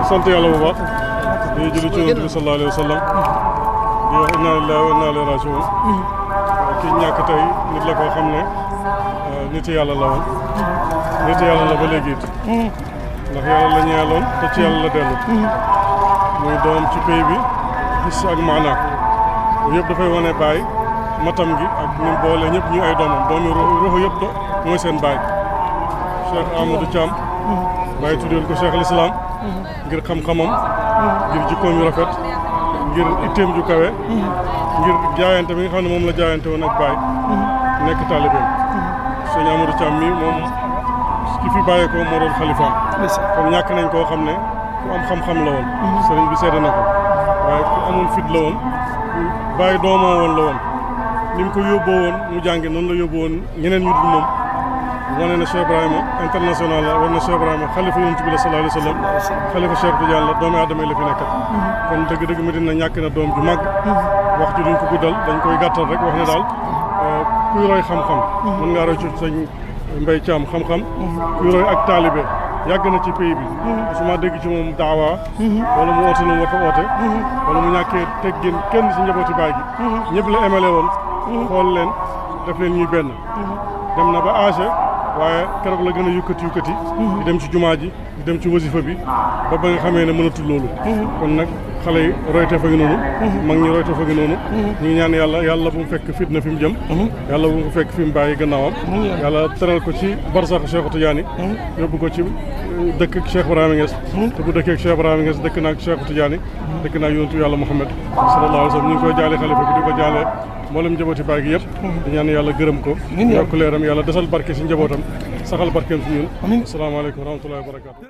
sant yàlla bu baax di julli ci Yonent bi sallallahu alayhi wa sallam di wax inna lillahi wa inna ilayhi raji'un ki ñàkk tey nit la koo xam ne nit yàlla la woon nit yàlla la ba léegi it ndax yàlla la ñeeloon te ci yàlla la dellu muy doom ci pays bi gis ak maanaa yëpp dafay wane baay matam gi ak ñu boole ñëpp ñu ay doomam doomi ruuxu yëpp mooy seen baay Cheikh Amadou Thiam bàyyi tuddeel ko Cheikh l'Islam ngir xam-xamam ngir jikkoom yu rafet ngir itteem ju kawe ngir jaayante bi nga xam ne moom la jaayante woon ak baay nekk taalibeem sëñ Amadou Thiam mi moom ki fi bàyyee ko moo doon xalifaam kon ñàkk nañ koo xam ne ku am xam-xam la woon sëriñ bi seede na ko waaye ku amoon fit la woon bàyyi doomoo woon la woon ni mu ko yóbboo woon mu jànge noonu la yóbboo woon ñeneen ñu dul moom wane na Cheikh Ibrahima international la war na Cheikh Ibrahima xalifa Yonent bi la sallallahu alayhi wa sallam xalifa Cheikh Tidiane la doomu aadama yi la fi nekkal kon dëgg-dëgg Medina ñàkk na doom ju mag wax ji duñ ko guddal dañ koy gàttal rek wax ne daal kuy roy xam-xam mën ngaa roy ci sëñ Mbaye Thiam xam-xam kuy roy ak taalibe yàgg na ci pays bi suma dégg ci moom daawa wala mu oote nu mu war a oote wala mu ñàkkee teggin kenn ci njabooti baay gi ñëpp la émale woon xool leen def leen ñuy benn dem na ba âgé waaye keroog la gën a yukkati di dem ci jumaa ji di dem ci wasifa bi ba nga xamee ne mënatul loolu kon nag xale yi royte fa ngi noonu mag ñi royte fa ngi noonu ñu ngi ñaan yàlla bu mu fekk fitna fi mu jëm yàlla bu mu fekk fi mu bàyyi gannaawam yàlla teral ko ci barsax Cheikh Tidiane yóbbu ko ci dëkk ak Cheikh Ibrahima Niass te bu dëkkee ak Cheikh Ibrahima Niass dëkk naag Cheikh Tidiane dëkk naag yonentu yàlla Muhammad sallallahu alayhi wa sallam ñu ngi koy jaale xalifa bi di ko jaale mboolem njabooti baay gi yëpp di ñaan yàlla gërëm ko yokk leeram yàlla desal barke si njabootam saxal barkeem si ñun asalaamaaleykum wa rahmatullahi wa barakatu